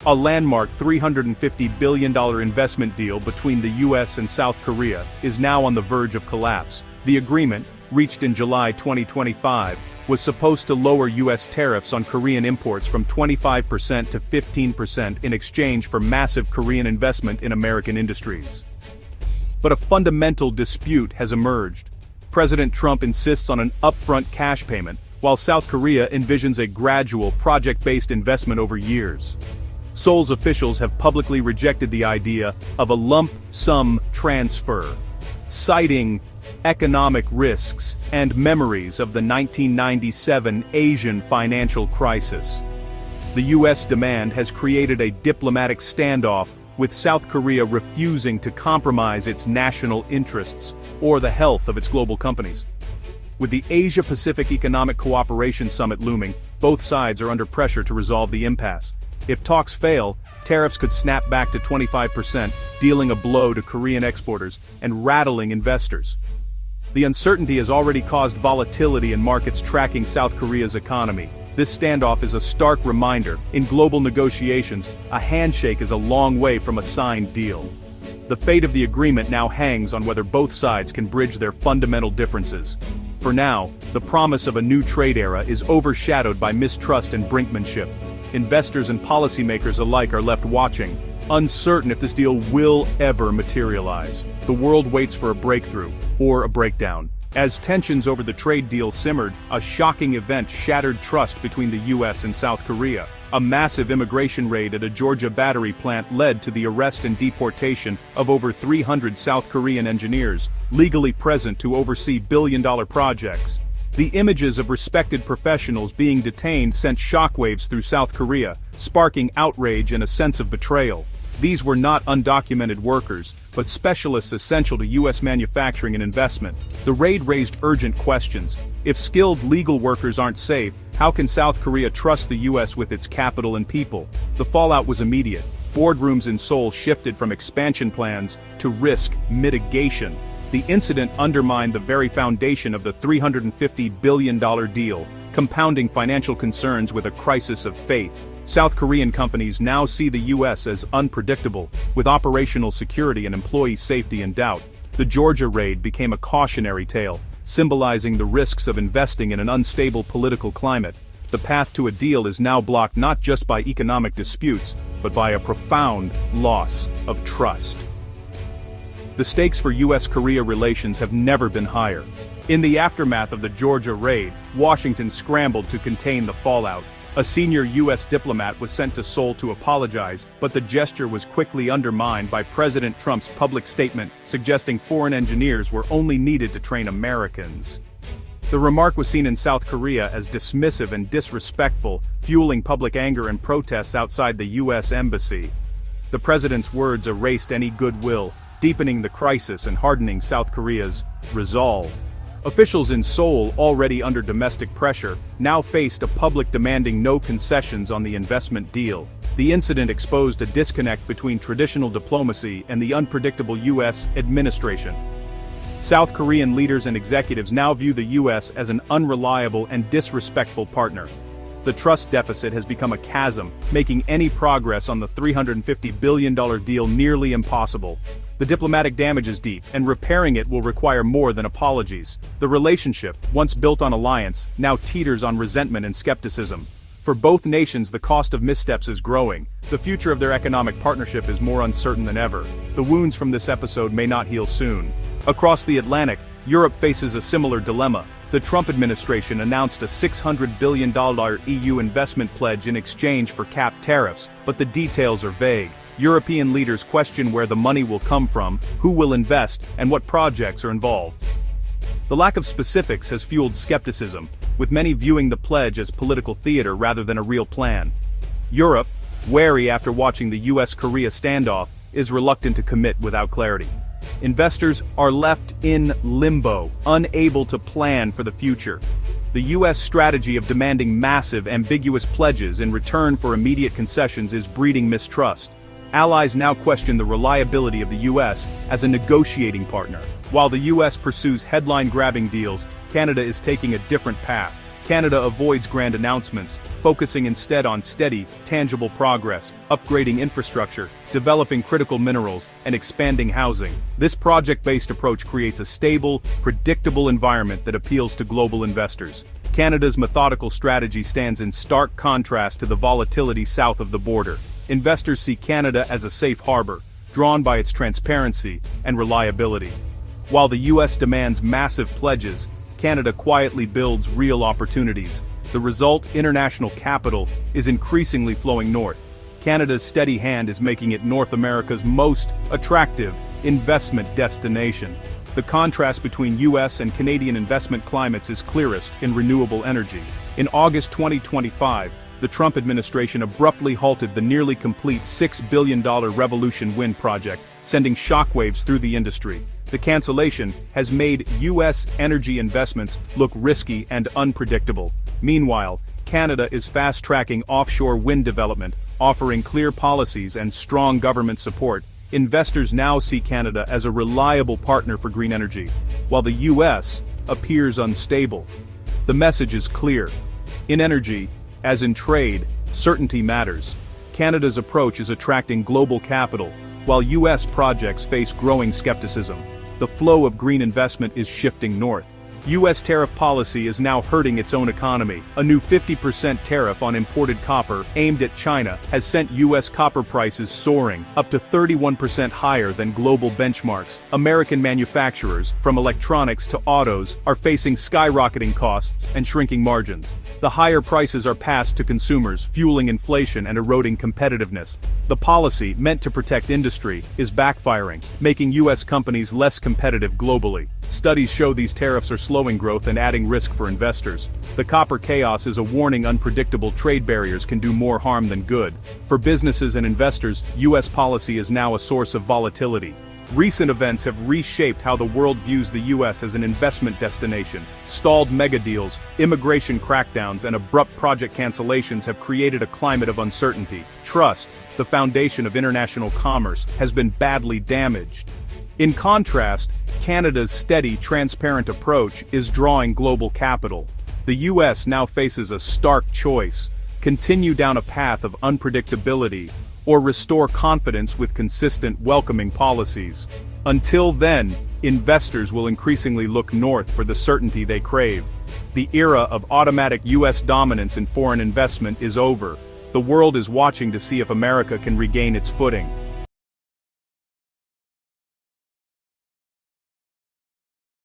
A landmark $350 billion investment deal between the US and South Korea is now on the verge of collapse. The agreement, reached in July 2025, was supposed to lower US tariffs on Korean imports from 25% to 15% in exchange for massive Korean investment in American industries. But a fundamental dispute has emerged. President Trump insists on an upfront cash payment, while South Korea envisions a gradual, project-based investment over years. Seoul's officials have publicly rejected the idea of a lump sum transfer, citing economic risks and memories of the 1997 Asian financial crisis. The US demand has created a diplomatic standoff, with South Korea refusing to compromise its national interests or the health of its global companies. With the Asia-Pacific Economic Cooperation Summit looming, both sides are under pressure to resolve the impasse. If talks fail, tariffs could snap back to 25%, dealing a blow to Korean exporters and rattling investors. The uncertainty has already caused volatility in markets tracking South Korea's economy. This standoff is a stark reminder: in global negotiations, a handshake is a long way from a signed deal. The fate of the agreement now hangs on whether both sides can bridge their fundamental differences. For now, the promise of a new trade era is overshadowed by mistrust and brinkmanship. Investors and policymakers alike are left watching, uncertain if this deal will ever materialize. The world waits for a breakthrough, or a breakdown. As tensions over the trade deal simmered, a shocking event shattered trust between the US and South Korea. A massive immigration raid at a Georgia battery plant led to the arrest and deportation of over 300 South Korean engineers, legally present to oversee billion-dollar projects. The images of respected professionals being detained sent shockwaves through South Korea, sparking outrage and a sense of betrayal. These were not undocumented workers, but specialists essential to US manufacturing and investment. The raid raised urgent questions. If skilled legal workers aren't safe, how can South Korea trust the US with its capital and people? The fallout was immediate. Boardrooms in Seoul shifted from expansion plans to risk mitigation. The incident undermined the very foundation of the $350 billion deal, compounding financial concerns with a crisis of faith. South Korean companies now see the US as unpredictable, with operational security and employee safety in doubt. The Georgia raid became a cautionary tale, symbolizing the risks of investing in an unstable political climate. The path to a deal is now blocked not just by economic disputes, but by a profound loss of trust. The stakes for US-Korea relations have never been higher. In the aftermath of the Georgia raid, Washington scrambled to contain the fallout. A senior US diplomat was sent to Seoul to apologize, but the gesture was quickly undermined by President Trump's public statement suggesting foreign engineers were only needed to train Americans. The remark was seen in South Korea as dismissive and disrespectful, fueling public anger and protests outside the US embassy. The president's words erased any goodwill, deepening the crisis and hardening South Korea's resolve. Officials in Seoul, already under domestic pressure, now faced a public demanding no concessions on the investment deal. The incident exposed a disconnect between traditional diplomacy and the unpredictable US administration. South Korean leaders and executives now view the US as an unreliable and disrespectful partner. The trust deficit has become a chasm, making any progress on the $350 billion deal nearly impossible. The diplomatic damage is deep, and repairing it will require more than apologies. The relationship, once built on alliance, now teeters on resentment and skepticism. For both nations, the cost of missteps is growing. The future of their economic partnership is more uncertain than ever. The wounds from this episode may not heal soon. Across the Atlantic, Europe faces a similar dilemma. The Trump administration announced a $600 billion EU investment pledge in exchange for capped tariffs, but the details are vague. European leaders question where the money will come from, who will invest, and what projects are involved. The lack of specifics has fueled skepticism, with many viewing the pledge as political theater rather than a real plan. Europe, wary after watching the US-Korea standoff, is reluctant to commit without clarity. Investors are left in limbo, unable to plan for the future. The US strategy of demanding massive, ambiguous pledges in return for immediate concessions is breeding mistrust. Allies now question the reliability of the US as a negotiating partner. While the US pursues headline-grabbing deals, Canada is taking a different path. Canada avoids grand announcements, focusing instead on steady, tangible progress, upgrading infrastructure, developing critical minerals, and expanding housing. This project-based approach creates a stable, predictable environment that appeals to global investors. Canada's methodical strategy stands in stark contrast to the volatility south of the border. Investors see Canada as a safe harbor, drawn by its transparency and reliability. While the U.S. demands massive pledges, Canada quietly builds real opportunities. The result, international capital, is increasingly flowing north. Canada's steady hand is making it North America's most attractive investment destination. The contrast between U.S. and Canadian investment climates is clearest in renewable energy. In August 2025, the Trump administration abruptly halted the nearly complete $6 billion Revolution Wind project, sending shockwaves through the industry. The cancellation has made U.S. energy investments look risky and unpredictable. Meanwhile, Canada is fast-tracking offshore wind development, offering clear policies and strong government support. Investors now see Canada as a reliable partner for green energy, while the U.S. appears unstable. The message is clear. In energy, as in trade, certainty matters. Canada's approach is attracting global capital, while U.S. projects face growing skepticism. The flow of green investment is shifting north. U.S. tariff policy is now hurting its own economy. A new 50% tariff on imported copper aimed at China has sent U.S. copper prices soaring, up to 31% higher than global benchmarks. American manufacturers, from electronics to autos, are facing skyrocketing costs and shrinking margins. The higher prices are passed to consumers, fueling inflation and eroding competitiveness. The policy, meant to protect industry, is backfiring, making U.S. companies less competitive globally. Studies show these tariffs are slowing growth and adding risk for investors. The copper chaos is a warning unpredictable trade barriers can do more harm than good. For businesses and investors, U.S. policy is now a source of volatility. Recent events have reshaped how the world views the U.S. as an investment destination. Stalled megadeals, immigration crackdowns, and abrupt project cancellations have created a climate of uncertainty. Trust, the foundation of international commerce, has been badly damaged. In contrast, Canada's steady, transparent approach is drawing global capital. The U.S. now faces a stark choice: continue down a path of unpredictability, or restore confidence with consistent, welcoming policies. Until then, investors will increasingly look north for the certainty they crave. The era of automatic U.S. dominance in foreign investment is over. The world is watching to see if America can regain its footing.